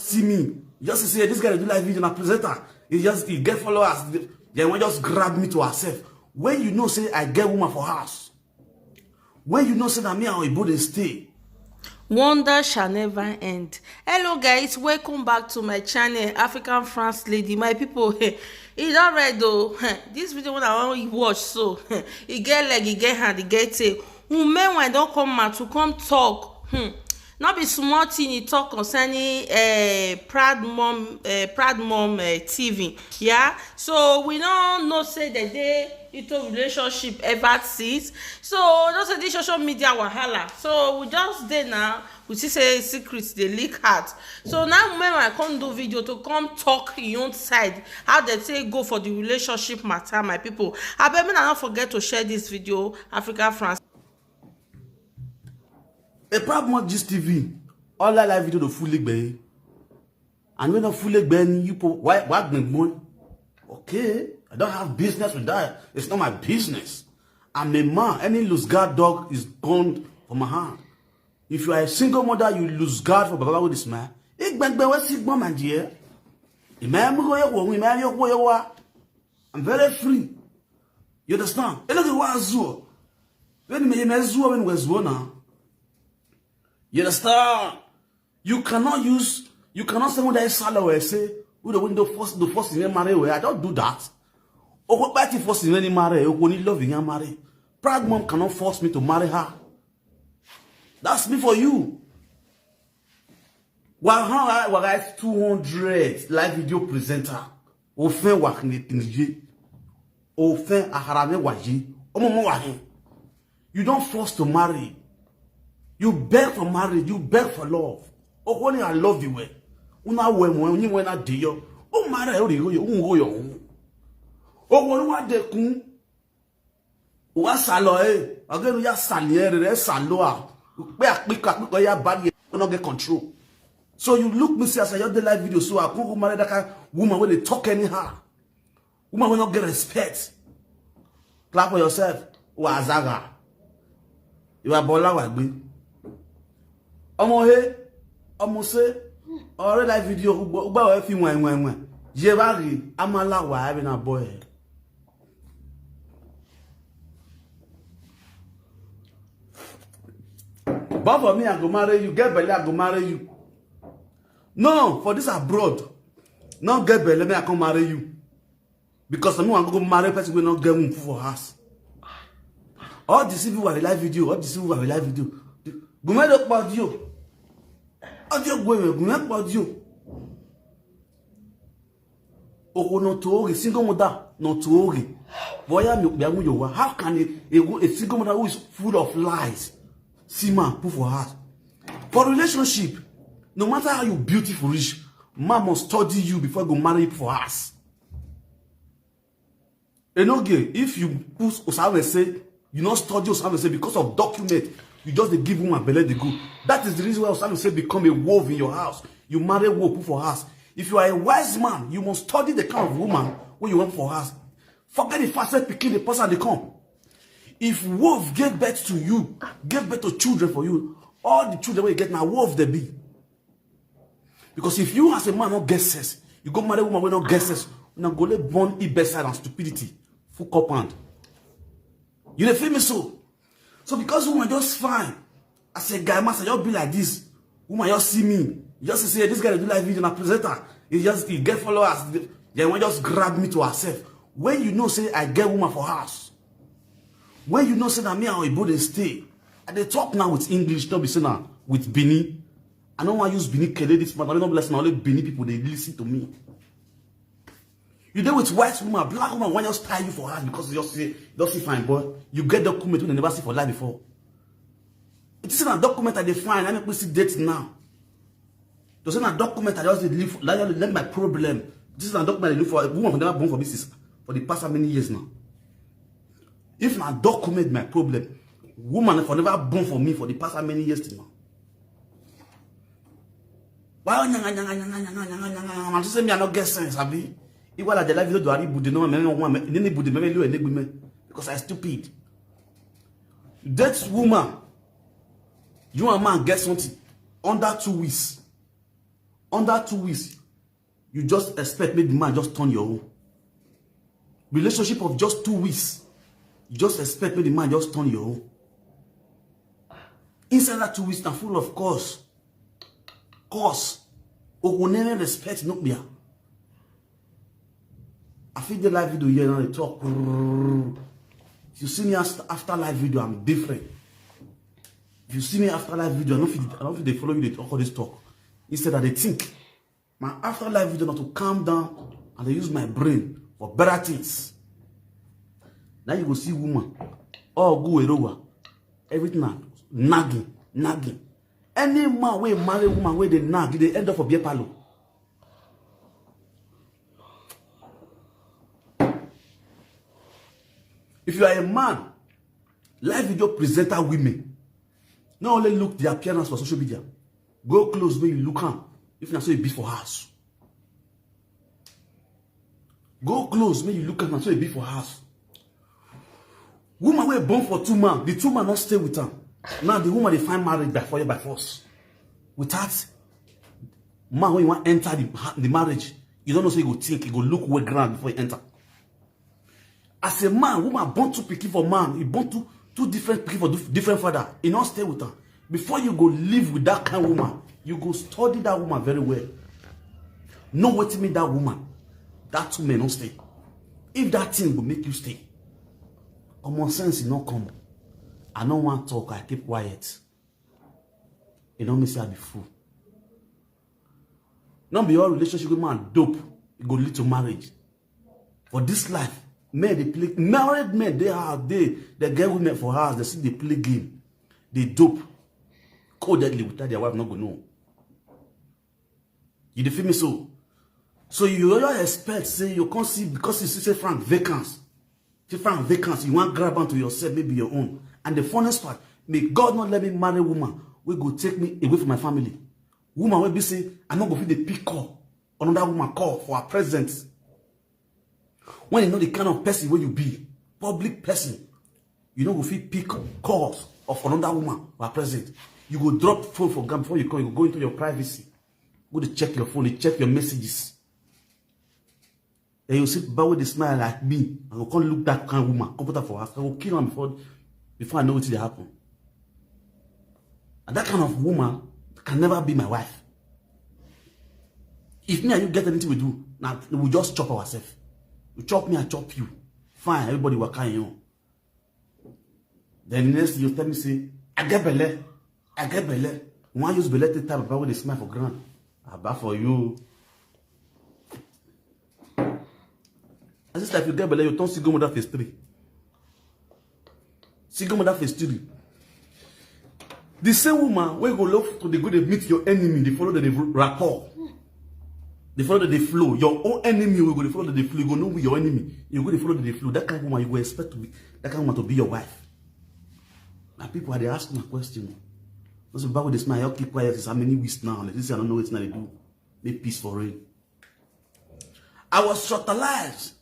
see me, you just say this guy do live video na presenter. He get followers. Then one just grab me to herself. When you know say I get woman for house. When you know say that me and Oyibo dey stay. Wonder shall never end. Hello guys, welcome back to my channel African France Lady. My people, it don red though. This video when I want watch so e get leg, e get hand, e get tail. Women when don come out to come talk. Not be small thing e talk concerning Proud Mom TV. Yeah, so we don't know say that they into relationship ever since. So don't say this social media wahala. So we just dey now. We see say secrets they leak out. So now women I come do video to come talk your own side how they say go for the relationship matter. My people, I beg me not forget to share this video. Africa France. A Proud Mom Gist TV, all that live video the full leg bay. And when the full leg bay, you put why money? Okay, I don't have business with that. It's not my business. I'm a man. Any loose guard dog is gone from my hand. If you are a single mother, you lose guard for Baba with this man. I'm very free. You understand? You understand? You cannot say when there is salary say who the window the first in marry where I don't do that. Or what the first in any marry, who need love in your marry. Proud Mom cannot force me to marry her. That's me for you. While I 200 live video presenter. Ofen waknije. Ofen aharame waji. Omomo wahi. You don't force to marry. You beg for marriage, you beg for love. Oh, when I love you, una when you went at deal. Oh, marry, oh, what de kun. What salo, again, ya saliere, saloa. Where ya bad, you not get control. So you look me, see, as I the live video, so I can't marry that kind of woman when they talk anyhow. Woman will not get respect. Clap for yourself. Wazaga. You are bola wagbi. Ọmọ ṣe ọ̀rẹ́ live video gba o fi wen je ba ri amala wa abi na boy. But for me I go marry you, get belle I go marry you. No, for this abroad. Not get belle me I come marry you. Because me want go marry person we not get room for us. All the people were live video, all the people were live video. Gume do pa dio. Audio gume pa dio. Oko no to single mother no to boya mi gba mu yo wa. How can a single mother who is full of lies see man put for her? For relationship, no matter how you beautiful rich, man must study you before go marry you for us. Enoge, if you put Osama say you not study Osama say because of document. You just give woman belle they go. That is the reason why Osama say become a wolf in your house. You marry wolf for house. If you are a wise man, you must study the kind of woman who you want for house. Forget the fastest picking the person they come. If wolf give birth to you, give birth to children for you, all the children will get now wolf they be. Because if you as a man not get sense, you go marry a woman will not get sense, you not go let born imbecile and stupidity, full compound. You feel me so? So because woman just fine, as a guy, master, just be like this. Woman just see me. You just say this guy do live video na presenter. He get followers. Then one just grab me to herself. When you know say I get woman for house. When you know say that me and Oyibo dey stay. And they talk now with English, not be saying now with Bini. I don't want to use Bini Kele this man. I don't bless now only Bini people they listen to me. You deal with white woman, black woman, when just tie you for her because you just see fine, boy. You get document when they never see for life before. It isn't a document that they find. I make me see dates now. It isn't a document I just live for. Let my problem. This is a document I look for. A woman who never born for business for the past how many years now. If I document my problem, woman for never born for me for the past how many years now. Why I'm just saying me I not get sense, Abi. Because I'm stupid. That woman, you and man get something under 2 weeks. Under 2 weeks, you just expect maybe the man just turn your own. Relationship of just 2 weeks, you just expect maybe the man just turn your own. Inside that 2 weeks, now full of course. Or never respect no be. I feel the live video here now they talk. If you see me after live video, I'm different. If you see me after live video, I don't feel they follow you, they talk all this talk. Instead that they think. My after live video not to calm down and they use my brain for better things. Now you will see woman. Oh go erowa. Everything nagging. Any man wey marry woman where they nag, they end up for beer palo. If you are a man, live video presenter women, not only look the appearance for social media, go close where you look at. If not so it be for house. Go close where you look at, so it be for house. Woman were born for 2 man, the 2 man not stay with her. Now the woman they find marriage by fire by force. Without man when you want to enter the marriage, you don't know so you go think, you go look where ground before you enter. As a man, woman born 2 pikin for man, you born two different pikin for different father. You not stay with her. Before you go live with that kind of woman, you go study that woman very well. Know what to mean that woman. That 2 men don't stay. If that thing will make you stay, common sense will not come. I don't want to talk, I keep quiet. You don't miss I be fool. Not be all relationship with man dope. It go lead to marriage. For this life, men they play married men, they get women for house, they see they play game. They dope. Codedly without their wife not gonna know. You feel me so? So you always expect, say you can't see because you see say frank vacancy. Say frank vacancy, you want to grab onto yourself, maybe your own. And the funniest part, may God not let me marry a woman will go take me away from my family. Woman will be say, I'm not going to pick call. Another woman call for her presence. When you know the kind of person where you be, public person, you know if you pick calls of another woman for her presence. You go drop phone for them before you call, you go into your privacy. Go to check your phone, you check your messages. And you sit back with a smile like me, and you can't look that kind of woman, comfortable for us. I will kill her before I know what will happen. And that kind of woman can never be my wife. If me and you get anything we do, now we just chop ourselves. You chop me, I chop you. Fine, everybody will carry on. Then the next you tell me, say, I get belly. You want to use belly to type about with a smile for grand. I buy for you. As if like you get belly, you don't see go mother phase 3. See go mother phase 3. The same woman where you go love to the go to meet your enemy, they follow the rapport. They follow the flow. Your own enemy will go to follow the flow. You go know with your enemy. You go to follow the flow. That kind of woman you go expect to be that kind of woman to be your wife. Now people are they asking a question. What's about with this man? I'll keep quiet since how many weeks now? Like this I don't know what they do. Make peace for rain. I was shortalized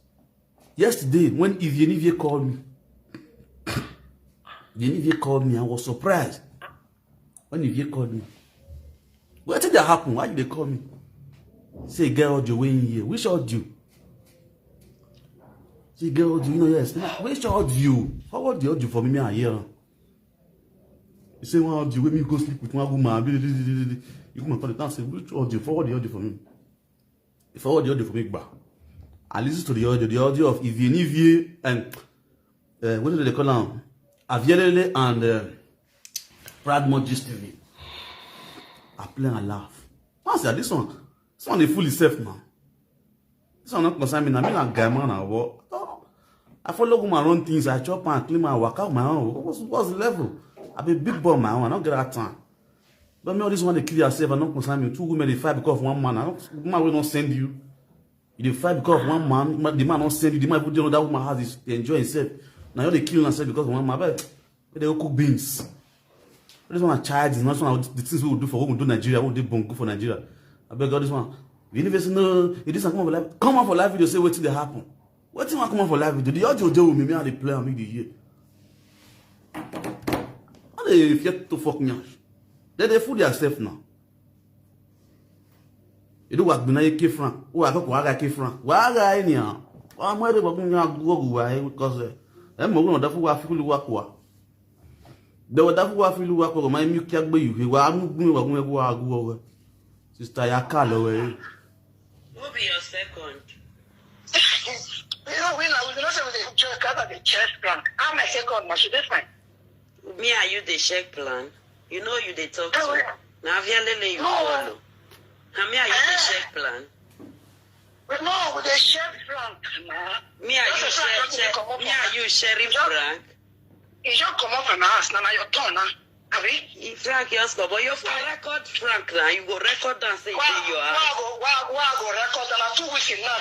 yesterday when Yanivier called me. Yanivier called me. I was surprised when Yanivier called me. What did that happen? Why did they call me? Say, get audio way in here. Which audio? Say, get audio. You know, yes. Which audio? Forward the audio for me and here. You say, one audio. When me go sleep with one woman. You come and call it down. Say, which audio? Forward the audio for me. Forward the audio for me. I listen to the audio of Yanivier and what do they call them? Avielele and Pradmore Gist TV. I play and laugh. I said, this one they fool itself now. This one not concern me now. Me like guy man now. I follow my own things. I chop and clean my work out my own. What's the level? I be big boy my own. I don't get that time. But me all this one they kill yourself and not concern me. 2 women they fight because of one man. Man will not send you. You they fight because of one man. The man not send you. The man put you know that woman has this. They enjoy himself. Now they kill themselves because of one man. But they will cook beans. This one a child is not one of the things we will do for what we do Nigeria. What they go for Nigeria. I beg God this one. The university no. It is come on for live. Come on for live video. Say what did happen. What thing want come on for live video? The audio deal with me. How they play and make the year. How they fear to fuck me? They fool themselves now. You do what Bina K Frank. Who I got Waga K Frank. Waga anyhow. I'm worried about going because I'm going to feel Wakwa. There were that who feel Wakwa, my new cat by you. I'm going to go over. Sister Yakalo. Who be your second? You know, when I was not with the church, got the church plan. I'm my second, but that's fine. Me and you the check plan. You know you they talk to. Now Lele you follow. And me and you the check plan. But no, with the church plan, Me and you Sheriff Frank. You just come up from the house, now your turn, huh? If Frank just go, but you for record Frank now, you go record and say you are. Why go record and 2 weeks in now?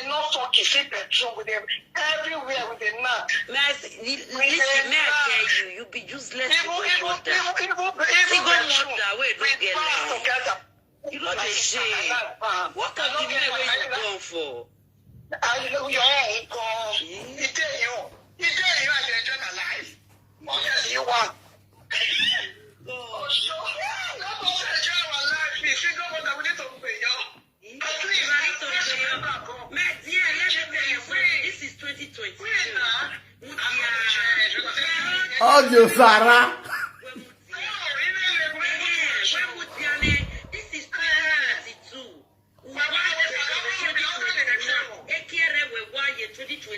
Not fucking see petrol with them everywhere with the nut. Listen, may I tell you, you be useless. You don't get you know the shame. What kind of man where you going for? I know your own call. He tell you are the general life. What else you want? Oh, so not all the general life. You see, go what I need to pay you. This is 2020. Oh, Sarah. This is 2022. 2021.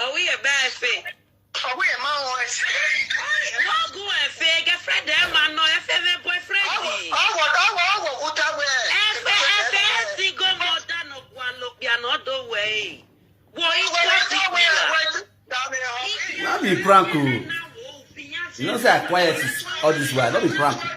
Are we a bad fit? Are we a man? What go and fake a friend? Man, no, a favorite boyfriend. Go more than one look, you're not the way. Not be Franco. You know, say I quiet all this while. Not be Franco.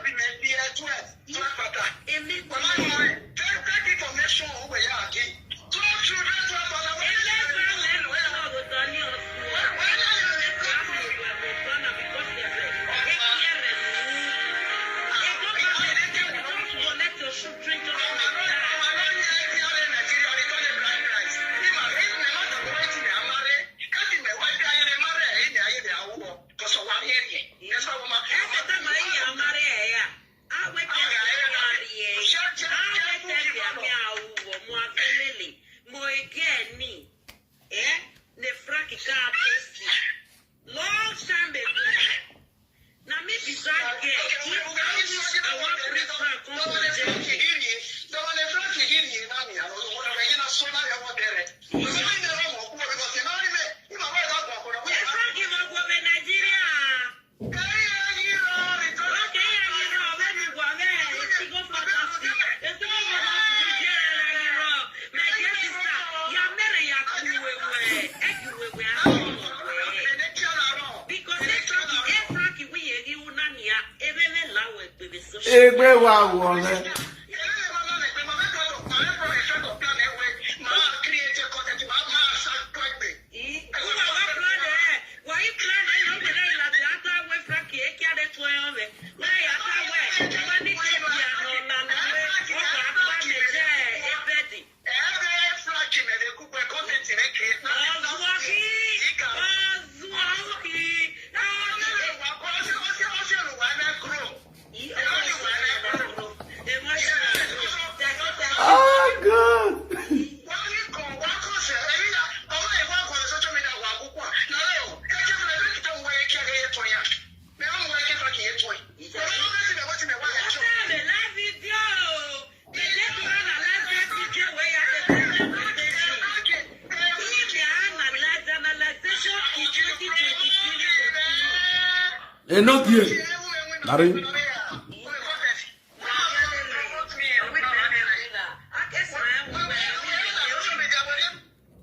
No dear. Larry.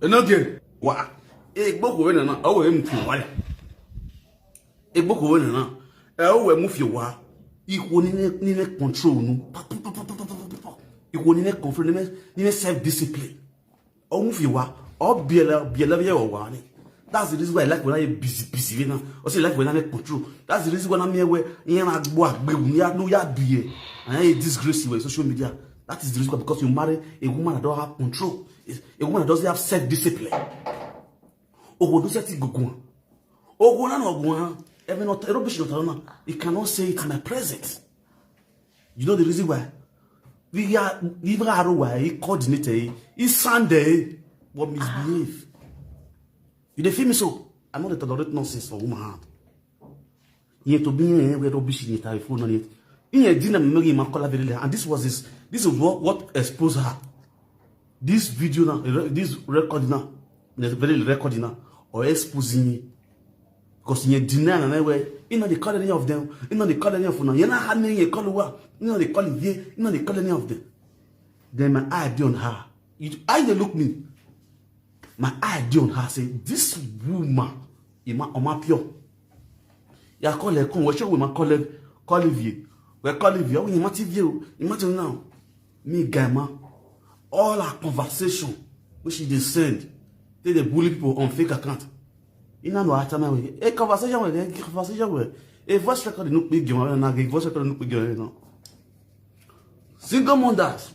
No dear. What? A book winner. Oh, him too. Why? A book winner. Oh, move your wa. Equal in control. No. Equal in confidence. In self discipline. Oh, move your wa. Oh, be a love or one. That's the reason why I like when I busy now. Or say like when I make control. That's the reason when I'm here where you know I go no ya be and I disgrace you on social media. That is the reason why, because you marry a woman that don't have control, a woman that doesn't have self-discipline. He cannot say it in my presence. You know the reason why? We are even why he coordinated, he Sunday, but misbehave. You dey feel me so? I'm not a tolerate nonsense for woman hand. You to be where to be she need to phone on it. And this is what exposed her. This video now, this recording now, the very recording now, or exposing me. Because you deny and anyway, you know they call any of them, you know they call any of them. You know how many you call what, you know they call it here, you know they call any of them. Then my eye on her. I they look me. My eye on her say, this woman, is pure. Ya call her come, what show we my call you. We call you, we imagine now. Me Gama, all our conversation, which she send, they bully people on fake account. You know what I'm saying? A conversation with a voice record no big game, and a voice record no big game. Single mothers,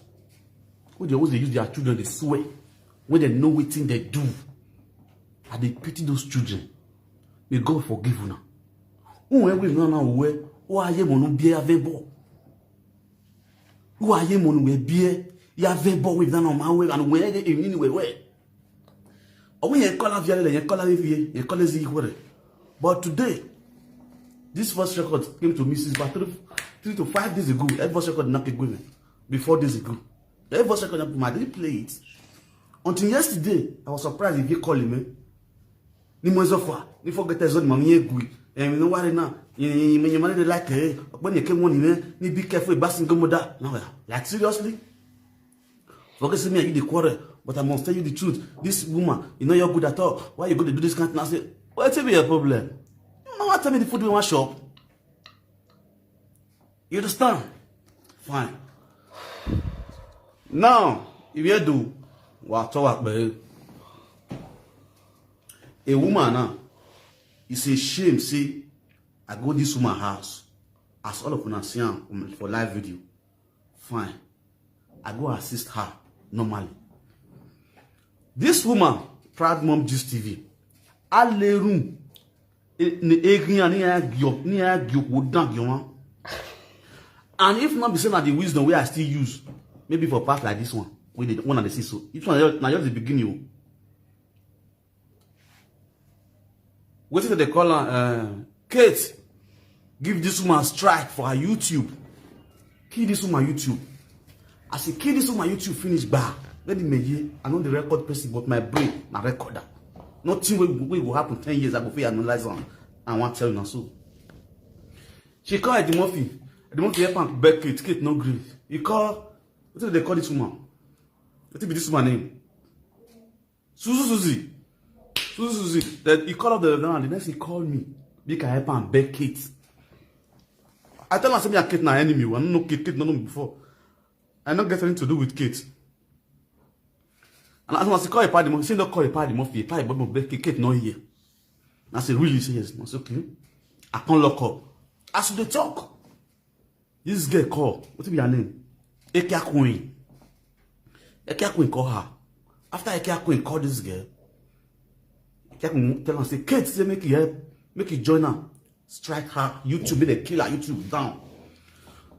who they always use their children, they swear when they know what thing they do, and they pity those children. May God forgive you now. Who are we now? Who are you? Monu be available. Who are you? Monu be you available with them on my way and where they anyway. But today, this voice record came to me since about 3 to 5 days ago. That voice record not going before days ago. That voice record I didn't play it until yesterday. I was surprised if you call me. Ni mozofa, ni forget the zone mommy gui. And you know what now? You money like when you came one in ni be careful basing gomoda. No, like seriously. Forget me, I the quarrel. But I must tell you the truth. This woman, you know you're good at all. Why you going to do this kind of thing? I say, what's be a problem? You know what? Tell me the food in one shop. You understand? Fine. Now, if you do, what talk about a woman now, it's a shame. See, I go this woman's house. As all of us see for live video. Fine. I go assist her normally. This woman, Proud Mom Gist TV, and if not be saying that the wisdom where I still use, maybe for parts like this one, we did one of the see so. Each one now just the beginning. What is they call her? Kate, give this woman a strike for her YouTube. Kill this woman YouTube. I say kill this woman YouTube finish back. Let me hear. I know the record person, but my brain na recorder. Nothing will happen 10 years ago. We analyze on. I want to tell you now so. She called Eddie Murphy. Eddie Murphy help am beg Kate. Kate no gree. He call. What do they call this woman? What be this woman name? Susie. Then he called up the next he called me. He can help am beg Kate. I tell her say me and Kate na enemy. I don't know Kate no know me before. I don't get anything to do with Kate. And as I call a party, she don't call a party Murphy. A party but Kate not here. I say really say yes. I say okay. I can't lock up. As they talk, this girl call. What be her name? Ekia Queen. Ekia Queen call her. After Ekia Queen call this girl, Ekia Queen tell her say Kate say make you help, make you join her, strike her YouTube, make they kill her YouTube down.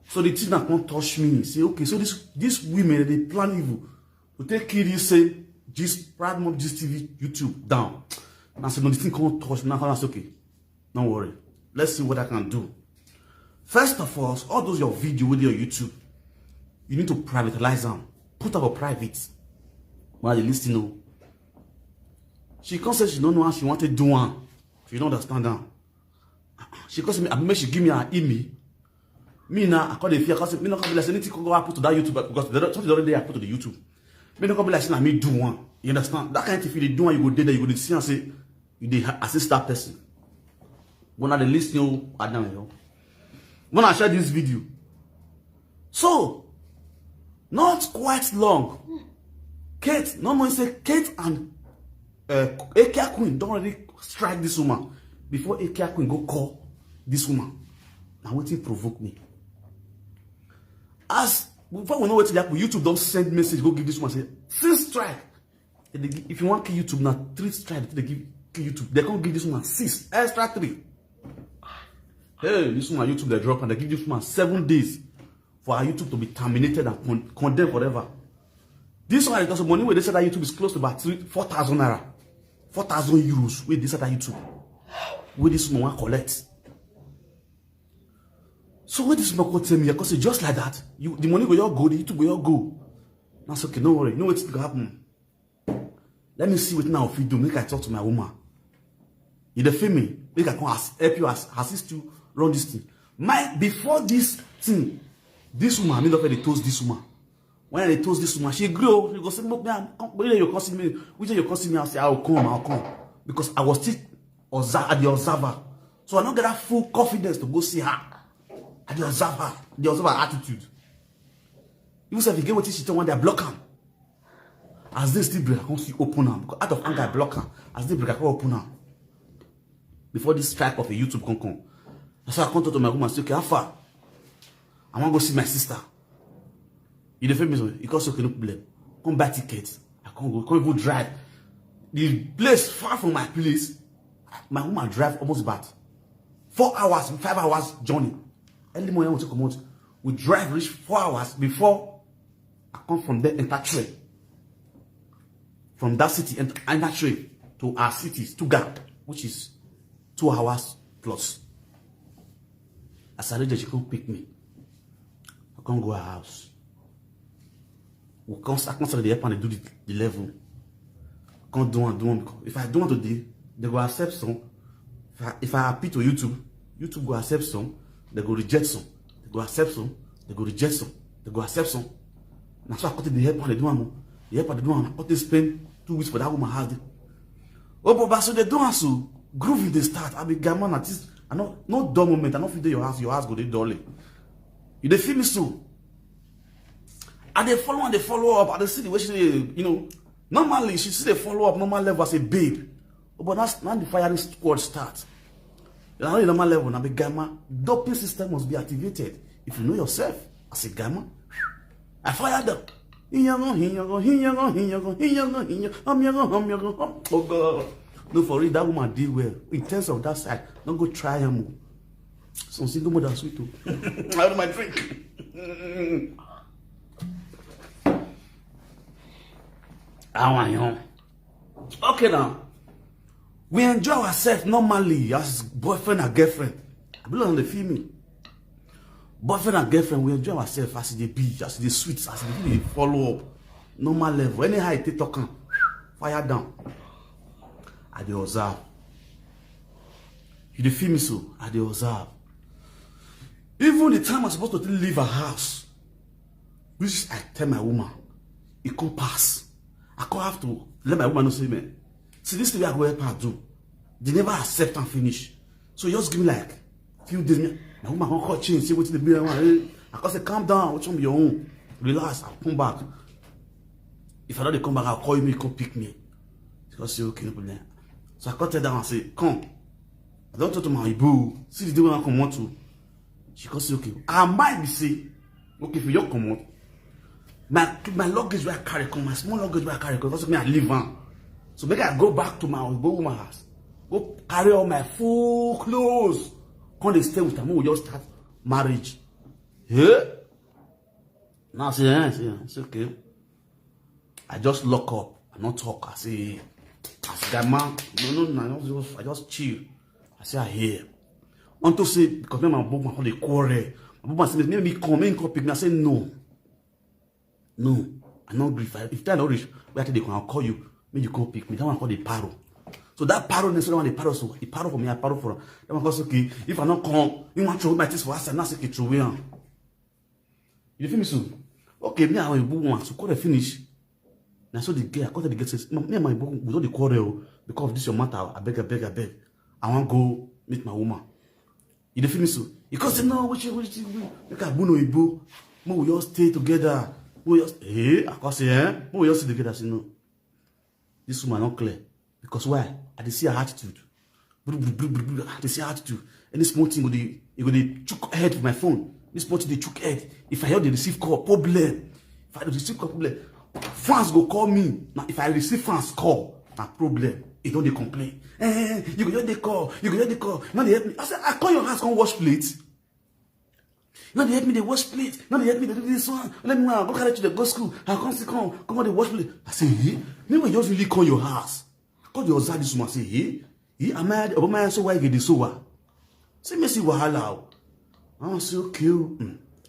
So the thing that can't touch me. Say okay. So this women they plan evil. To take kill you say just Proud Mom Gist TV YouTube down. And I said no, this thing can't touch me. Now I said okay, don't worry. Let's see what I can do. First of all those your video with your YouTube, you need to privatize them. Put up a private. While you listen, you know. She can't say she don't know how she wanted to do one. She don't understand that. She calls me, I mean she give me her email. Me now, I call the fear because me not come be like anything go put to that YouTube because something already I put to the YouTube. Me not come be like saying me do one. You understand? That kind of if you do one, you go there, you go to see and say you dey assist that person. When I listen you, I don't know. When I share this video, so not quite long, Kate, normally say Kate and Ekia Queen don't already strike this woman before Ekia Queen go call this woman. Now what it provoke me? As Before we know what to happen, YouTube don't send message, go give this one, say, 6 strike. If you want to kill YouTube now, 3 strike, they give kill YouTube. They can't give this one 6, extra 3. Hey, this one YouTube, they drop and they give this one 7 days for our YouTube to be terminated and condemned forever. This one, because of money where they said that YouTube is close to about 4,000 naira. 4,000 euros where they said that YouTube. Where this one collect. So when this man tell me, because it's just like that, the money will all go, the YouTube will all go. Now I said, okay, no worry, you know what's going to happen? Let me see what now if you do, make I talk to my woman. You dey feel me? Make I come help you, assist you, run this thing. Before this thing, this woman, I mean, they toast this woman. When they toast this woman, she grew. She go say, "Look, man, which day you calling me? Which day you calling me?" I say, I'll come. Because I was still at the observer. So I don't get that full confidence to go see her. At the observer attitude. Even if you get what she tell one, they block her. As they still break, I can't see open her. Because out of anger, I block her. As they break, I can't open her. Before this strike of a YouTube can come. So I come to my room and say, okay, how far? I want to go see my sister. You don't feel me? You can't say, okay, no problem. Come buy tickets. I can't go. Can't even drive. The place far from my place. My woman drive almost about 4 hours, 5 hours journey. Early morning, I want to come out. We drive reach 4 hours before I come from there, enter train. From that city, enter train to our city, Stuttgart, which is 2 hours plus. As I reach there, she can't pick me. I can't go to her house. I can't start the help and do the level. I can't do one. If I do one today, they go accept some. If I appeal to YouTube, YouTube go accept some. They go reject some. They go accept some. They go reject some. They go accept some. That's why I cut the help and they do one. The help and they do one. I cut spend 2 weeks for that woman house. Oh, but so they do so groovy they start. I be gammon at this. I know no dumb moment. I don't feel your house go they dolly. You they feel me so. And they follow up. And they see the way she, normally she see they follow up normal level as a babe. Oh, but now the firing squad starts. You know the normal level now be gamma. Doping system must be activated. If you know yourself as a gamma, I fire them. Oh God. No, for real, that woman did well. In terms of that side, don't go try him. Some single mother sweet too. I have my drink. Okay now. We enjoy ourselves normally as boyfriend and girlfriend. I believe on the female. Boyfriend and girlfriend, we enjoy ourselves as the beach, as the sweets, as the follow up. Normal level. Anyhow it take talking, fire down. I dey observe. You dey feel me so? I dey observe. Even the time I'm supposed to leave her house, which I tell my woman, it can't pass. I can't have to let my woman know, say, man, see this thing I go help her do. They never accept and finish. So you just give me like a few days. My woman can't call change, say what the bill. I can say, calm down, what's on your own? Relax, I'll come back. If I don't come back, I'll call you, come pick me. Because say, okay, no problem. So I cut her down and say, come. I don't talk to my boo. See the day when I come out to. She can say, okay. I might be say, okay, if you don't come out, my luggage where I carry, my small luggage where I carry, because me I leave on. So maybe I go back to my woman house. Go carry all my full clothes. Come they stay with them, we just start marriage. Yeah? Now I say, it's okay. I just lock up. I not talk. I say, as guy man, no, I just chill. I say, I hear. Until say, because my book, my they quarrel. My book say, maybe come pick me. I say, no, I not agree. If they not reach, where they can call you, maybe you come pick me. That one call the paro. So that paro necessarily the paro. So the paro for me, I paro for her. That one cause okay. If I not come, you want to throw my things for us, and not say you throw away. You feel me so? Okay, me and my book one. So call the finish. Now so the girl, I call the girl says, me and my book we don't the quarrel because of this your matter. I beg. I want to go meet my woman. You feel me so? You can't say no. What you make a buno ibo. We all stay together. We just I can't say we all stay together. I say no. This woman not clear. Because why? I dey see her attitude. I dey see her attitude. Any small thing, you go dey choke head with my phone. This party they chook head. If I hear they receive call, problem. If I receive call, problem. France go call me. Now, if I receive France call, na problem. It don't they complain. You go hear the call. You go hear the call. Now they help me. I said, I call your house, come wash plates. Now they help me, they wash plates. Now they help me, they do this one. Let me go carry to the go school. I come on, they wash plates. I say, hey, me when you just really call your house. I call your Zadi Suma, say, hey, am I so why you get this over? Say, me see wahala. I say, okay,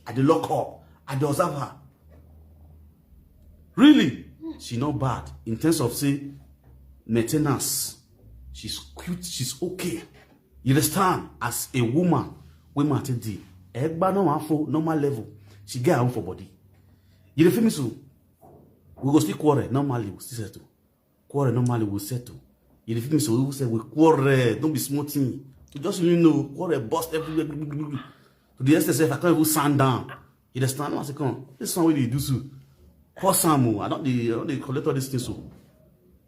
I dey lock up. I dey observe her. Really? She not bad. In terms of, say, maintenance. She's cute. She's okay. You understand? As a woman, women take the egba no one for normal level. She get her own for body. You feel me so? We go still quarrel. Normally, we still settle. Quarrel normally, we settle. You feel me so? We say we quarrel. Don't be smarting. You just quarrel bust everywhere. To the extent if I can't even stand down. You understand? I say, come. This one way they do so. Call Samu. I don't they collect all these things so.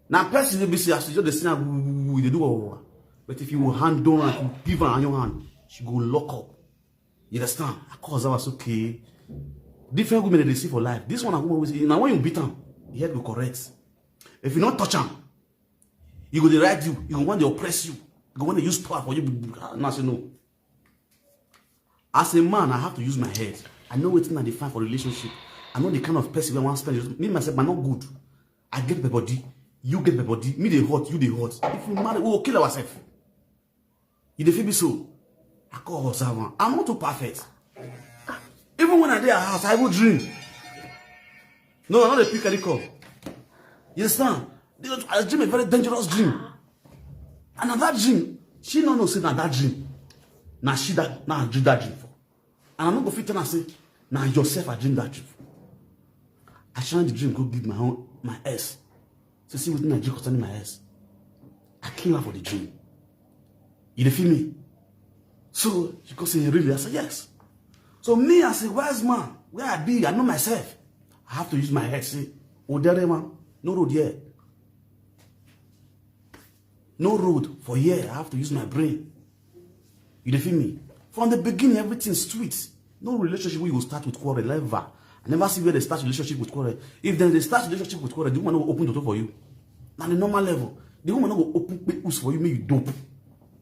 Now, person will be see as you just they do all. But if you will hand down and give her on your hand, she go lock up. You understand? Cause I was okay. Different women they see for life. This one I always say, now when you beat them, the head will correct. If you not touch them, you go to ride you. You go want to oppress you. You go want to use power for you. Now say no. As a man, I have to use my head. I know what I define for relationship. I know the kind of person I want to spend. Me myself, I'm not good. I get my body. You get my body. Me they hot. You they hot. If we marry, we will kill ourselves. You feel me so? I call her servant. I'm not too perfect. Even when I dey at house, I will dream. No, I'm not a pick call. You understand? I dream a very dangerous dream. And that dream, she don't know say that dream. Now she that now dream that dream for. And I'm not going to fit and say, now yourself I dream that dream for. I shine the dream, go give my ass. So see what I dream concerning my ass. I kill her for the dream. You feel me? So she could say, really? I said, yes. So me as a wise man, where I be, I know myself. I have to use my head, say, oh, there, man, no road here. No road for here. I have to use my brain. You feel me? From the beginning, everything's sweet. No relationship where you will start with quarrel, never. I never see where they start relationship with quarrel. If then they start relationship with quarrel, the woman will open the door for you. Now the normal level, the woman will open the for you, make you dope.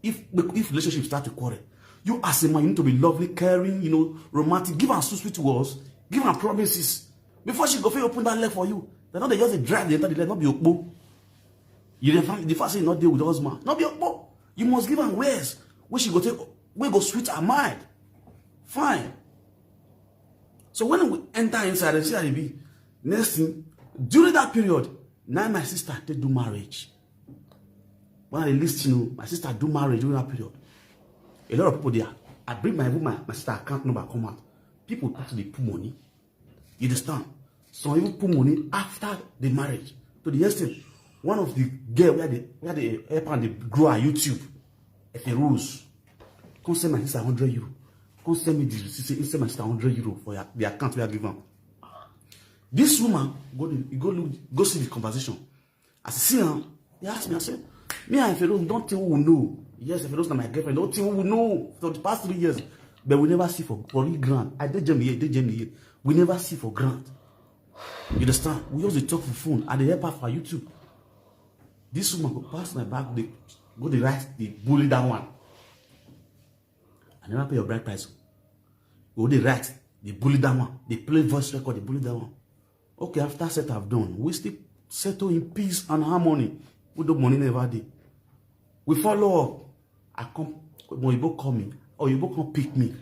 If relationship start to quarrel, you as a man, you need to be lovely, caring, romantic. Give her sweet words. Give her promises. Before she go for open that leg for you. They know they just drag the enter the leg, not be okpo. You the first thing not deal with husband, not be okpo. You must give her ways where she go take, where go sweet her mind. Fine. So when we enter inside and see how it be, next thing, during that period, now my sister they do marriage. When I listen, my sister do marriage during that period. A lot of people there. I bring my sister account number come out. People actually put money. You understand? Some even put money after the marriage. To the extent, one of the girls where they help and they grow on YouTube, if they rules, come send my sister 100 euro. Come send me the receipt, send my sister 100 euro for the account we are given. This woman go see the conversation. As I see her, they ask me, I said, me and Feroz don't think we will know. Yes, Feroz is my girlfriend. Don't think we will know for the past 3 years. But we never see for real grant. I did Jamie here. We never see for grant. You understand? We use the talk for phone and they help her for YouTube. This woman go pass my back, they go the right, they bully that one. I never pay your bride price. Go the right, they bully that one. They play voice record, they bully that one. Okay, after set I've done, we still settle in peace and harmony. We do money never day. We follow up. I come, when you both call me, or you both come pick me.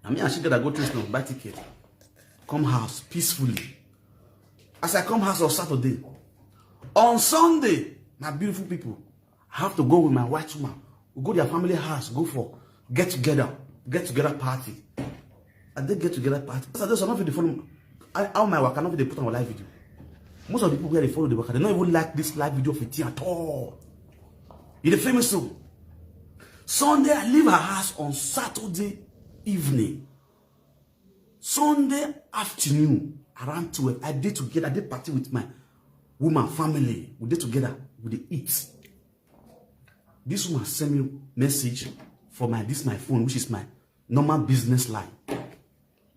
I mean, I should get a go to buy ticket. Come house peacefully. As I come house on Saturday, on Sunday, my beautiful people, I have to go with my white woman. We go to their family house, go for get together party. And they get together party. So there's enough video follow. How my work, I know they put on a live video. Most of the people where they follow the work, they don't even like this live video for tea at all. You're the famous so. Sunday, I leave her house on Saturday evening. Sunday afternoon, around 12, I did party with my woman family. We did together, we did eat. This woman sent me a message for my phone, which is my normal business line.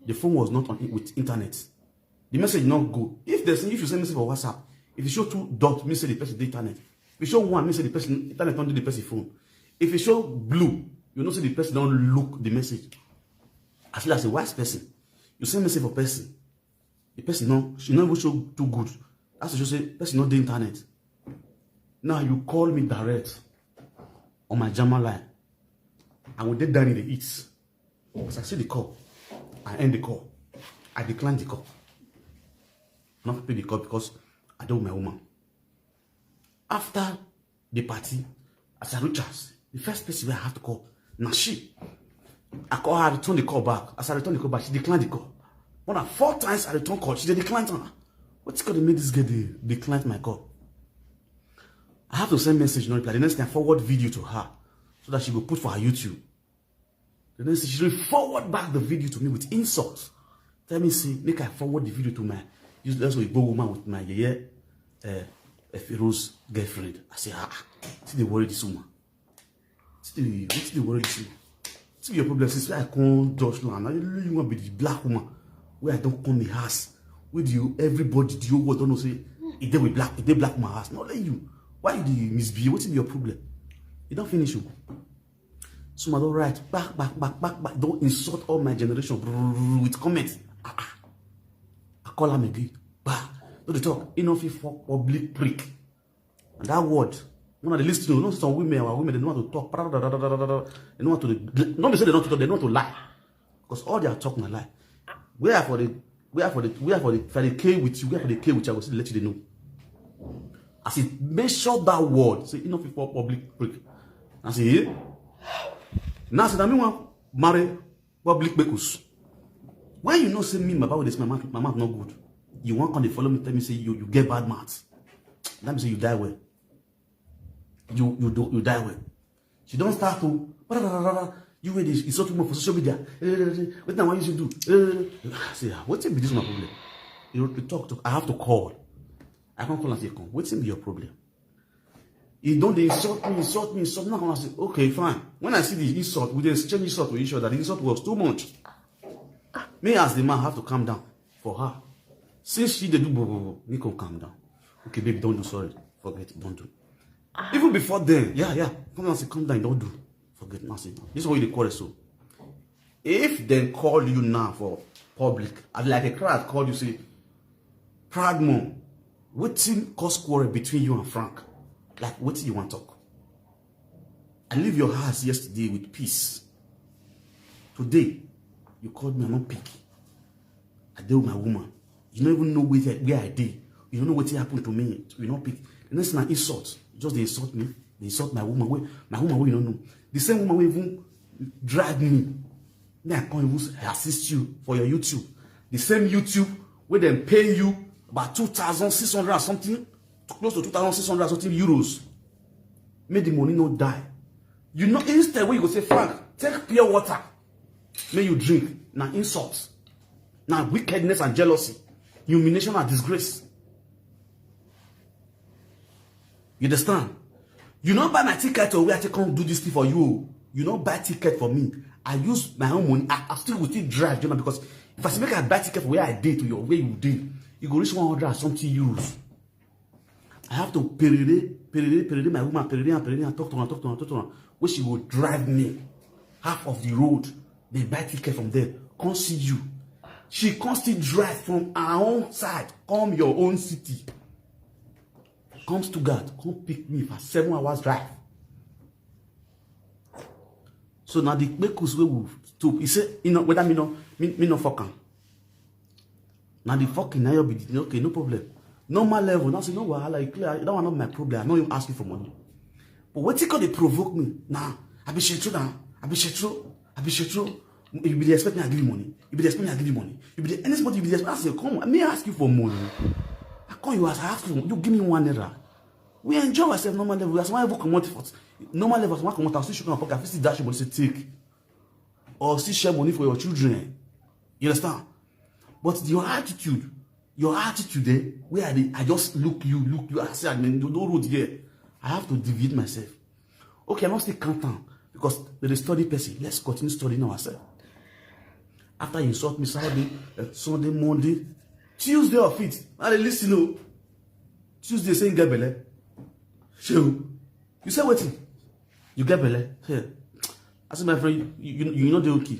The phone was not on with internet. The message not go. If you send message for WhatsApp, if you show 2 dots, means say the person the internet. If you show 1, means say the person internet don't do the person phone. If you show blue, you know say the person don't look the message. As well as a wise person, you send message for person. The person she not even show too good. That's to say person not the internet. Now you call me direct on my German line. I will get down in the eats. As I see the call, I end the call. I decline the call. I'm not pay the call because I don't my woman. After the party, as I reach us, the first person where I have to call, now she. I call her, I return the call back. As I return the call back, she declined the call. More than 4 times I return call, she declined her. What's going to make this girl decline my call? I have to send message, no reply. The next thing I forward video to her so that she will put for her YouTube. The next thing she will forward back the video to me with insults. Tell me, see, make I forward the video to my useless woman with my Feroz girlfriend. I say, see they worry this woman. What's the worry this woman? See your problem since I come Josh land. You want to be the black woman where I don't come the house with you. Everybody, the whole world don't know say if they black my house. Not let you. Why you the misbehave? What's your problem? You don't finish you. So I don't write back. Don't insult all my generation with comments. I call them again. Bah. Don't they talk enough for public prick. And that word, one of the listeners, you know, some women, they don't want to talk. They don't want to. Not say they don't talk. They don't want to lie, because all they are talking a lie. We are for the K with you. We are for the K with you. I will say let you know. I say make sure that word say enough for public prick. I say yeah. Now say that me want marry public bekus. When you know say me about this, my mouth not good. You want come to follow me, tell me say you get bad maths. Let me say you die well. You die well. She don't start to you wait this insult me for social media. What now what you should do? Say what's be this my problem? You talk. I have to call. I can't call and say come. What's be your problem? You don't insult me. Now I say okay fine. When I see the insult, we just exchange insult with each other. The insult was too much. Me as the man have to calm down for her. Since she did do me can calm down. Okay, baby, don't do sorry. Forget it, don't do. Even before then, yeah. Come on, say calm down, don't do. Forget nothing. This is what you call it so. If they call you now for public, like a crowd called you say, proud mom, what's in cause quarrel between you and Frank? Like what you want to talk? I leave your house yesterday with peace. Today, you called me, I'm not picky. I deal with my woman. You don't even know where I did. You don't know what happened to me. You not pick. The next thing I insult. Just they insult me. They insult my woman. My woman you don't know. The same woman will even drag me. Then I can't even assist you for your YouTube. The same YouTube where they pay you about 2,600 or something, close to 2,600 or something euros. Make the money not die. You know, instead where you go say, Frank, take pure water. May you drink. Now insults. Now wickedness and jealousy. Humiliation and disgrace. You understand? You don't buy my ticket or where I come do this thing for you. You don't buy ticket for me. I use my own money. I still will still drive, you know, because if I say make I buy ticket for where I did to your where you did, you go reach 100 and something euros. I have to perere my woman, perere and talk to her. Where she will drive me half of the road. They buy ticket from there. Come see you. She can't still drive from her own side. Come your own city. Come Stuttgart. Come pick me for 7 hours drive. So now the bekus we will stop. He said, you know, whether me no fucking. Now the fucking now you be okay, no problem. Normal level. Now say no wahala, you clear. That one not my problem. I know you ask you for money. But what you call they provoke me? Now I be true now. I be true. You be expecting I give you money. You be expecting I give you money. You be anybody you be expecting. I say, come on, me ask you for money. I call you as I ask you. You give me 1 naira. We enjoy ourselves normal level. As one ever come out for normal level. As one come out, still sugar and pocket. I still dash your money, say take, or still share money for your children. You understand? But your attitude there, where I just look you. I say, I mean, no road here. I have to deviate myself. Okay, I'm not still content because there is study person. Let's continue studying ourselves. After you insult me Saturday, Sunday, Monday, Tuesday of it. And they listen, oh. Tuesday saying get belle. Show. You say what? You get belle. Here. I said, my friend, you know the okay.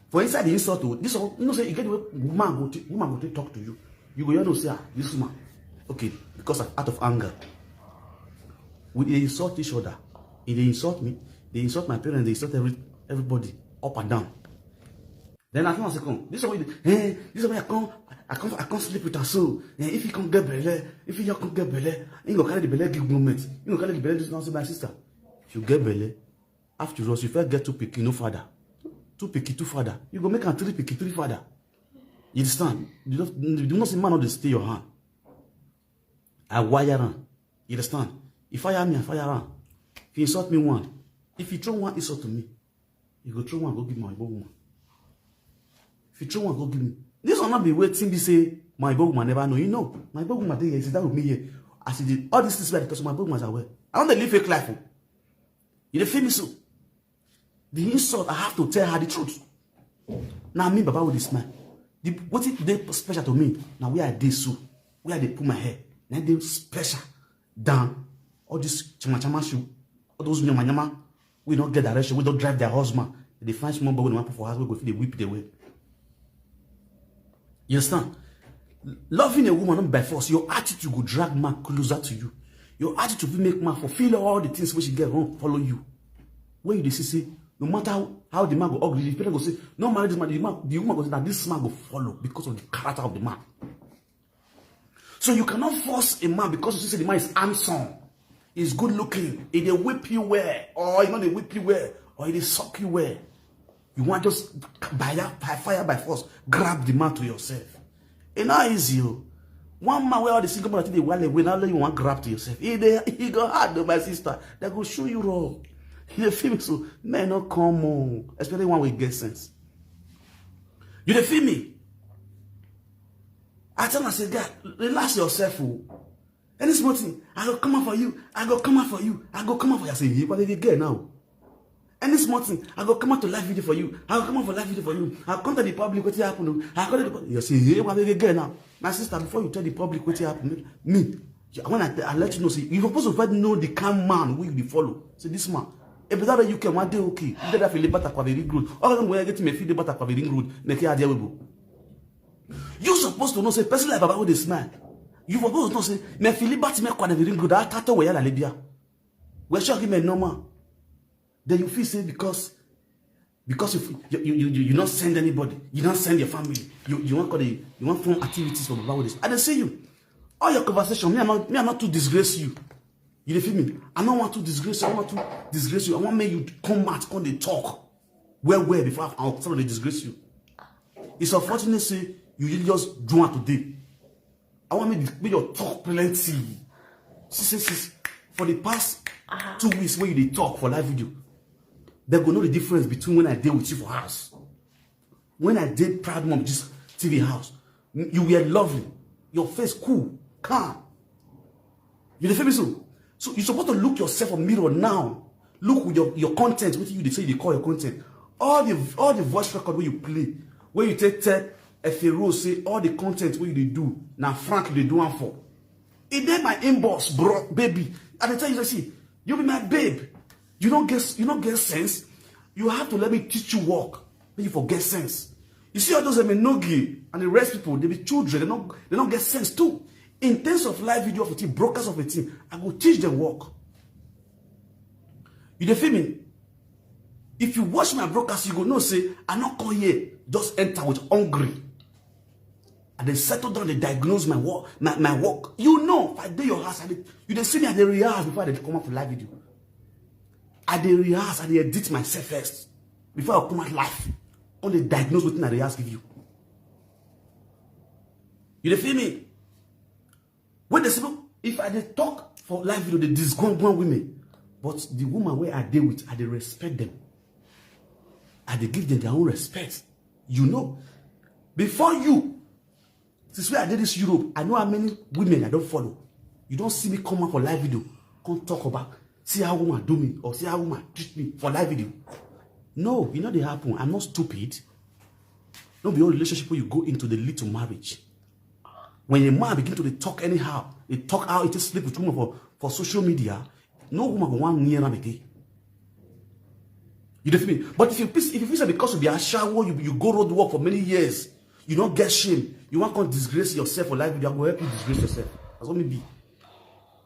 For inside the insult, this one, you know, say you get the way woman go talk to you. You go, you know, say, this woman. Okay, because out of anger. We insult each other. If they insult me, they insult my parents, they insult everybody, up and down. Then I come second. This is why I can't sleep with her soul. If you can't get belle, if you can't get belle, you go carry the belle give moment. You go carry the belle this now, say my sister. If you get belle, after all, you first get 2 picky, no father. 2 picky, 2 father. You go make a 3 picky, 3 father. You understand? You do not see man on the stay your hand. I wire on. You understand? If fire me, I fire on. If you insult me one, if you throw one insult to me, you go throw one, go give my woman. If you throw one, go give me. This will not be waiting to say, my woman never know. You know, my woman there is that with me here. I said, all this is because my woman is aware. I want to live fake life. You feel me so? The insult, I have to tell her the truth. Now, me, Baba, with this man. What is they special to me? Now, where I did so, where they put my hair, now they special down. All this chama shoe, all those nyama, we don't get direction, we don't drive their husband. They find small boy when they for house, we go they whip the way. You understand? Loving a woman not by force, your attitude will drag man closer to you. Your attitude will make man fulfill all the things which you get wrong, follow you. When you say, no matter how the man go ugly, the people go say, no marry this man, the woman go say that this man go follow because of the character of the man. So you cannot force a man because you say the man is handsome, is good looking, if they whip you well, or you know they whip you well, or they suck you well. You want just by fire by force, grab the man to yourself. It's not easy. One man where all the single man they while away, now you want grab to yourself. He go hard though, my sister. They go show you wrong. You feel me? So men not come on, especially when we get sense. You feel me? I tell myself, God, relax yourself. Any small thing, I go come out for you. I go come out for you. I go come out for you. I say, you what did you get now? Any small thing, I go come out to live video for you. I go come out for live video for you. I come to the public what happened. I go to the public. You say, hey, what did you get now? My sister, before you tell the public what happened, me, when I let you know, say, you're supposed to first know the calm man who you follow. Say, this man. If that you can one day okay, you don't feel better for very good. All of them when I get me feel better for very good. Make it you supposed to know say person like Baba with this man. You supposed to know say me feel better me kwa very good. I tato we la Libya. We shock him normal. Then you feel say because you not send anybody, you don't send your family. You want form activities for Baba with this. I don't see you. All your conversation, me I'm not to disgrace you. You feel me? I don't want to disgrace you. I want to disgrace you. I want to make you come out on the talk. Where before I'll start to disgrace you. It's unfortunate say you just do it today. I want to make your talk plenty. See, for the past 2 weeks when you talk for live video, they go know the difference between when I did with you for house. When I did Proud Mom just TV house, you were lovely. Your face cool, calm. You feel me so? So you're supposed to look yourself in the mirror now. Look with your content, what they say they call your content. All the voice record where you play, where you take if a rose say all the content where they do, now Frank they do one for. It then my inbox, bro, baby. And I tell you, see, you be my babe. You don't get sense. You have to let me teach you work. Then you forget sense. You see all those Emenogi and the rest people, they be children, they don't get sense too. In terms of live video of a team, brokers of a team, I will teach them work. You feel me? If you watch my broadcast, you go no say, I not come here, just enter with hungry. And then settle down, they diagnose my work, my work. You know, if I do your house, you dey see me at the rehearse before I come out for live video. At the rehearse, I dey edit myself first before I come out live. On the diagnose within the rehearse give you. You feel me? When they say, if I dey talk for live video, they disgone women. But the woman where I deal with, I dey respect them. I dey give them their own respect. You know, before you, since where I did this Europe, I know how many women I don't follow. You don't see me come out for live video, come talk about, see how woman do me, or see how woman treat me for live video. No, you know they happen. I'm not stupid. Not be all relationship where you go into the lead to marriage. When a man begin to talk anyhow, they talk how it is sleep with woman for social media, no woman will want near them again. You feel me? But if you feel that because you be a shower, you go road work for many years, you don't get shame, you want to disgrace yourself for life, you are going to help you disgrace yourself. That's what me be.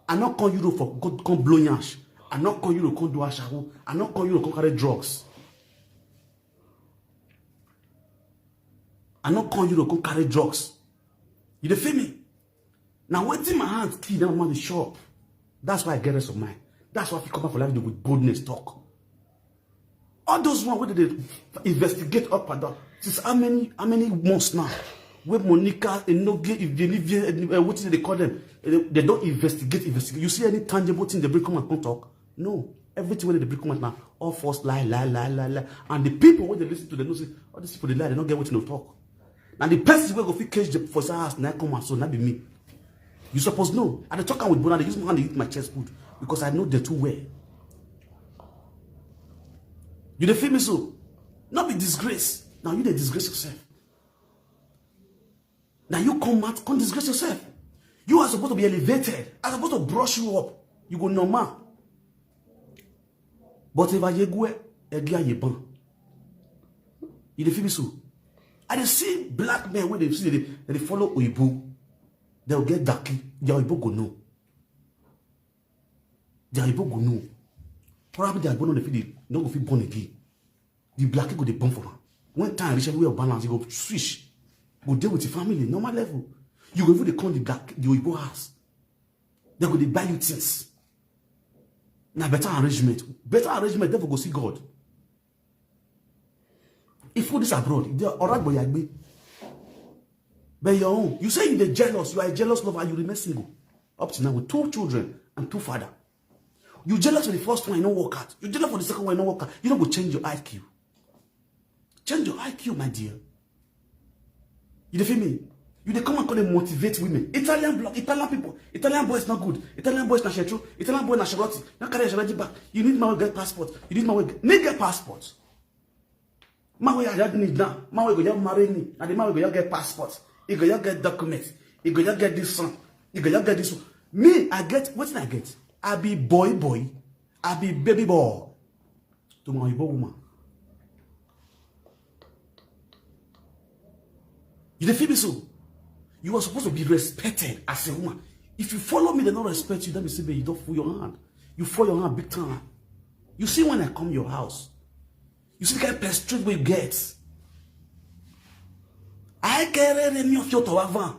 I not call you for come blow yash. I not call you to come do a shower. I not call you to come carry drugs. I not call you to come carry drugs. You feel me? Now, waiting my hands key down on the shop. That's why I get rest of mind. That's why I come out for life with boldness talk. All those ones where they investigate up and down. Since how many months now? Where Monica and Noge, what they call them? They don't investigate. You see any tangible thing they bring come and come talk? No. Everything when they bring come out now, all false lie. And the people when they listen to them, they say, all these people they lie, they don't get what you know talk. Now the person will go fit cage the for house now come and so not be me. You suppose know. And they talk with Bona, they use my hand to eat my chest food because I know the two way. You the feel me so? Not be disgrace. Now you the disgrace yourself. Now you come out, come disgrace yourself. You are supposed to be elevated. I'm supposed to brush you up. You go normal. But if I go, you the feel me so? I dey see black men when they follow Oyibo, they'll get darky. Their Oyibo go no. Their Oyibo go no. Probably they are born on the field, not go fit born again. The black go dey born for them. One time reach way of balance, you go switch, go deal with the family, normal level. You go even they come the black, the Oyibo house. They go they buy you things. Now better arrangement, they will go see God. If food is abroad, they are alright, boy. But your own, you say you're jealous, you are a jealous lover, and you remain single. Up to now with 2 children and 2 fathers. You jealous for the first one, you don't work out. You jealous for the second one, you don't work out. You don't go change your IQ. Change your IQ, my dear. You feel me? You they come and call them motivate women. Italian people, Italian boys not good. Italian boys not true. Italian boys not Charlotte. Now carry your back. You need my get passport. You need my get passport. My way I need now. My way go marry me. And the man go get passport. He go get documents. He go get this one. He go get this one. Me, I get what did I get? I be boy. I be baby boy. To my Igbo woman. You feel me so? You are supposed to be respected as a woman. If you follow me, they don't respect you. Then you say, you don't fool your hand. You fool your hand big time. You see when I come to your house. You see the kind of straight way you get. I carry me of your tower.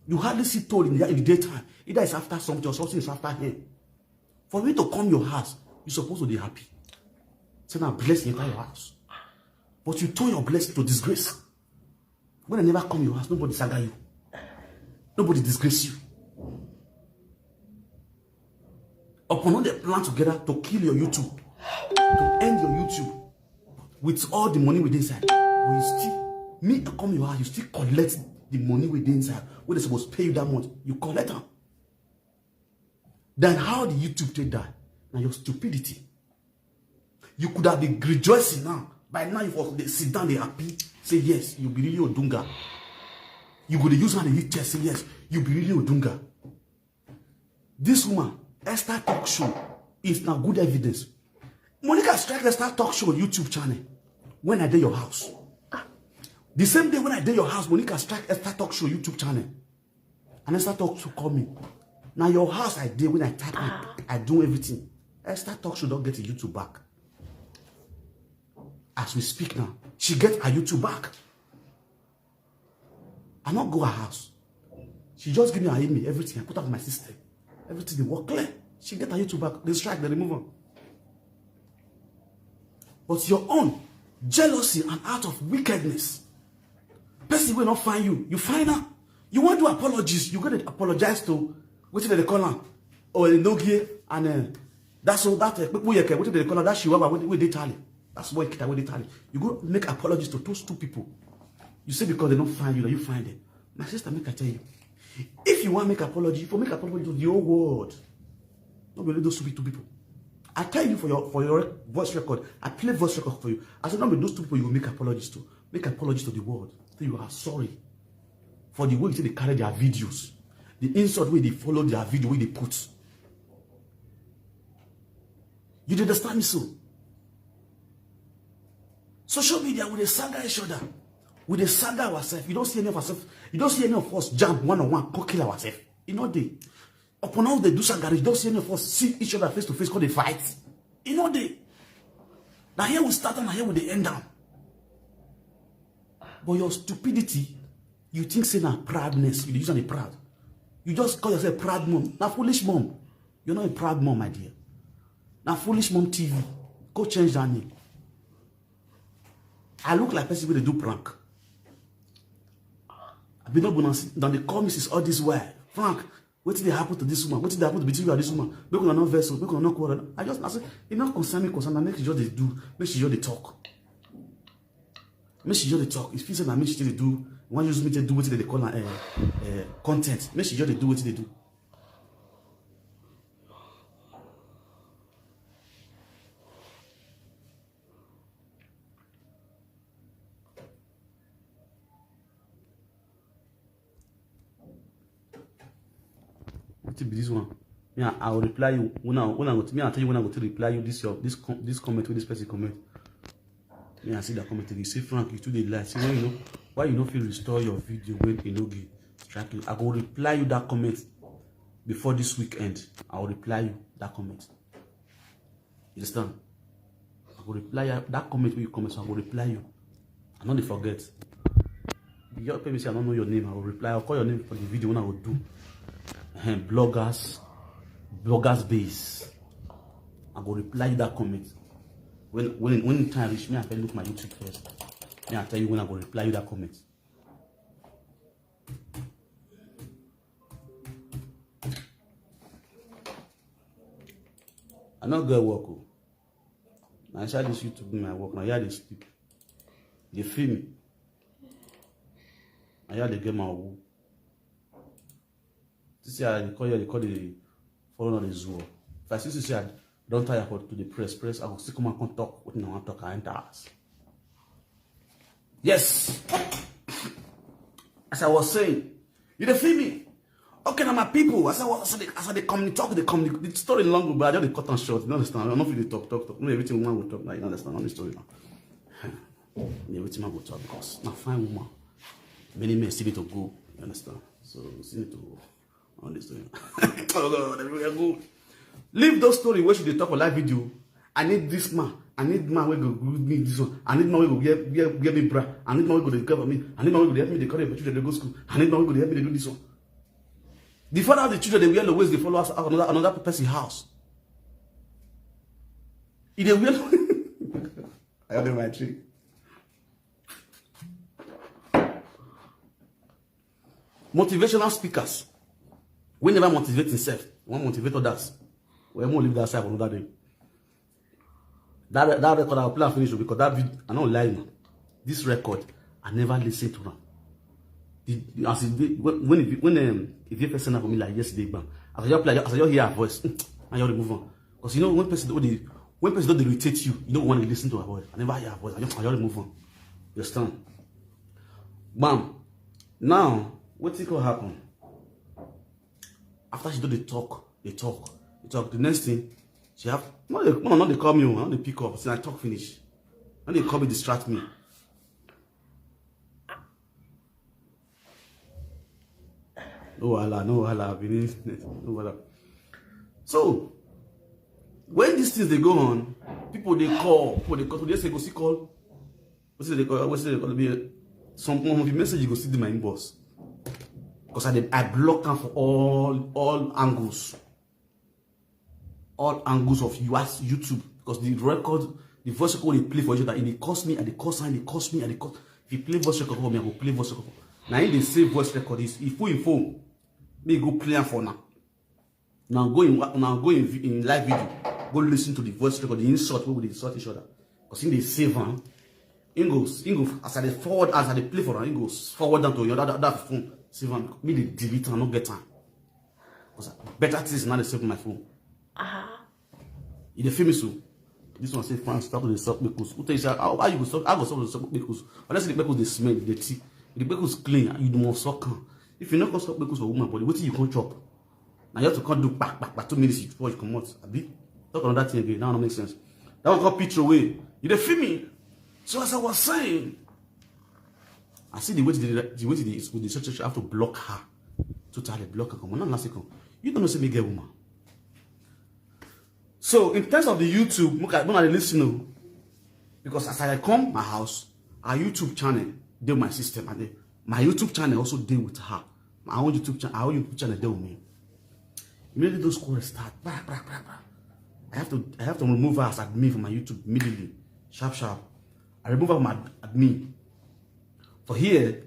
You hardly see told in the daytime. Either it's after something or something is after him. For me to come your house, you're supposed to be happy. Say now bless the entire house. But you turn your blessing to disgrace. When I never come your house, nobody saga you. Nobody disgrace you. Upon all they plan together to kill your YouTube, to end your YouTube, with all the money within inside, but you still, me I come your house, you still collect the money within inside. When they're supposed to pay you that much, you collect them. Then how did YouTube take that? Now your stupidity. You could have been rejoicing now. By now, if they sit down, they happy, say yes, you be really Odunga. You go to use her and hit chest, say yes, you be really Odunga. This woman, Esther Talk Show, is now good evidence. Monica strike Esther Talk Show YouTube channel when I did your house. The same day when I did your house, Monica strike Esther Talk Show YouTube channel. And Esther Talk Show call me. Now your house I did when I type it, I do everything. Esther Talk Show don't get a YouTube back. As we speak now, she get her YouTube back. I not go her house. She just give me her email, everything. I put up my system. Everything they work clear. She get her YouTube back. They strike, they remove her. But your own jealousy and out of wickedness. Person will not find you. You find her. You want to do apologies. You got to apologize to what did they call her? Or Nogie and that's all that people what did they call her? That she with they tally. That's why they tally. You go make apologies to those 2 people. You say because they don't find you, that you find them. My sister, make I tell you. If you want to make apology, you make apology to the whole world. Not really those 2 people. I tell you for your voice record, I play voice record for you. I said, no, those two people you will make apologies to. Make apologies to the world. So you are sorry for the way they carry their videos. The insult way they follow their video, way they put. You understand me so? Social media, with a saga each other. With a saga ourselves. You don't see any of ourselves. You don't see any of us jump one-on-one, go kill ourselves. You know they. Upon all they do saga, you don't see any of us see each other face to face, call they fight. You know they. Now here we start and here we end down. But your stupidity, you think say na proudness, you use on a proud. You just call yourself proud mom. Now foolish mom. You're not a proud mom, my dear. Now foolish mom TV. Go change that name. I look like person when they do prank. I've been not then they call me since all this while. Frank, what did they happen to this woman? What did they happen to between you and this woman? Make una no vessel, make una no quarrel. I said, it not concern me, concern. Make sure they do, make sure they talk. Make sure they talk. If you say that make sure they do, one use me to do what they call content. Make sure they do what they do. What be this one? Yeah, I will reply you when I go to me. I'll tell you when I go to reply you this comment with this person comment. Me, I see that comment. You say, Frank, you too dey lie. See, when you know why you don't feel restore your video when you know get strike you. I will reply you that comment before this weekend. I will reply you that comment. You understand? I will reply you that comment when you comment. So I will reply you. I don't forget. You pay me say I don't know your name. I will reply. I'll call your name for the video when I will do. Bloggers base. I will reply you that comment. When time reach me, I can look my YouTube first. Me, I tell you when I will reply you that comment. I not go work. I share this YouTube in my work. Now here they sleep. They feel me. I hear they get my work. This year they call the follow on the zoo. If I see this year, don't tire for to the press, I will still come and talk. What I want to talk, I enter us. Yes. As I was saying, you don't feel me? Okay, now my people, as they come talk, the story long, but I just cut and short. You understand? I'm not really talk. Everything woman will talk, like, you understand? On the story now. Everything man will talk because now fine woman. Many men still need to go. You understand? So still need to go. On this story. Oh God, everywhere go. Leave those story where should they talk for live video. I need this man. I need man where go me this one. I need man where go get me bra. I need man where go they cover me. I need man where go help me they carry my children they go school. I need man where go help me they do this one. The father of the children they wear the ways they follow us another person's house. If they wear I have my tree. Motivational speakers. We never motivate himself. We want to motivate others. We won't leave that side for another day. That record I will play and finish because that video, I'm not lying. This record, I never listened to them. When if you person for me like yesterday, bam, as I just hear her voice, I just move on. Because you know when person don't irritate you, you don't want to listen to her voice. I never hear her voice. I just move on. You understand? Bam. Now, what think will happen? After she do the talk. The next thing, she have not they call me, not they pick up. Since I talk finish, and they call me distract me. No wala, no wala. So when these things they go on, people they call. Today say go see call. What's they call me? Some of the message you go see in my inbox. Because I block them for all angles. All angles of YouTube. Because the voice record they play for each other, and they cost me, and they cost her, and they cost me, and they cost. If you play voice record for me, I will play voice record. Now if they say voice record is if you phone, me go play for now. Now go in live video, go listen to the voice record, the insult where we insult each other. Because in they save them, it goes as I forward as I play for them, it goes forward down to your other phone. Save them, me they delete and not get time. Because better things now they save my phone. You the famous so. This one say France start to suck because. Who tell you how you go suck? I go suck the suck because. Unless the because they smell the tea. The because clean, you do more suck. If you not go suck because for woman body, what you can't chop? Now you have to come do back 2 minutes before you come out. Abi talk on that thing again. Now it makes sense. That one got picture away. You the feel me? So as I was saying, I see the way the church have to block her. Totally block her. Come on, not last second. You don't know say me get woman. So in terms of the YouTube, look at when I listen, because as I come my house, our YouTube channel deal with my system, and my YouTube channel also deal with her. My own YouTube channel deal with me. Immediately those calls start. I have to remove her as admin from my YouTube immediately. Sharp. I remove her from my admin. For here,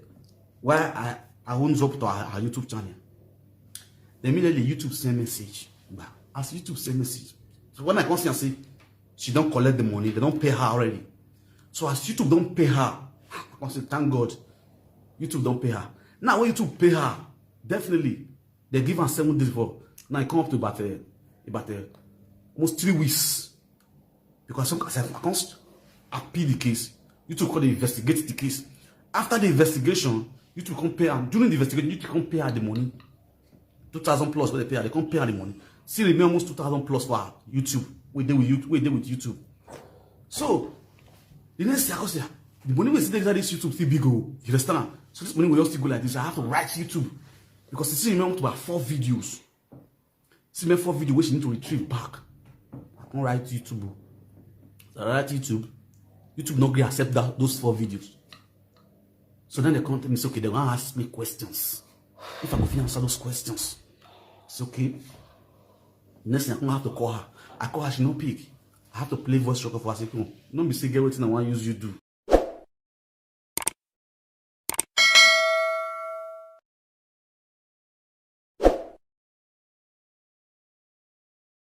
where I won't up to our YouTube channel. Then immediately YouTube send message. As YouTube send message. So when I come see and say she don't collect the money, they don't pay her already. So as YouTube don't pay her, I can say thank God, YouTube don't pay her. Now when YouTube pay her, definitely they give her 7 days for. Now I come up to about almost 3 weeks. Because I can't appeal the case. YouTube call they investigate the case. After the investigation, YouTube can't pay her. During the investigation, YouTube can't pay her the money. 2,000 plus what they pay her, they can't pay her the money. Still remain almost 2,000 plus for YouTube. We deal with YouTube. So the next thing I say, the money we see that this YouTube still big go. You understand? So this money will just go like this. I have to write YouTube. Because it still remain to about 4 videos. See me 4 videos which you need to retrieve back. I can't write YouTube. So I write YouTube. YouTube not going to accept those 4 videos. So then they come to me, say, okay, they're going to ask me questions. If I'm going to answer those questions, it's okay. Next thing I'm going to have to call her. I call her, she no pick. I have to play voice record for her. I say, come on, don't be say, get what I want to use you do.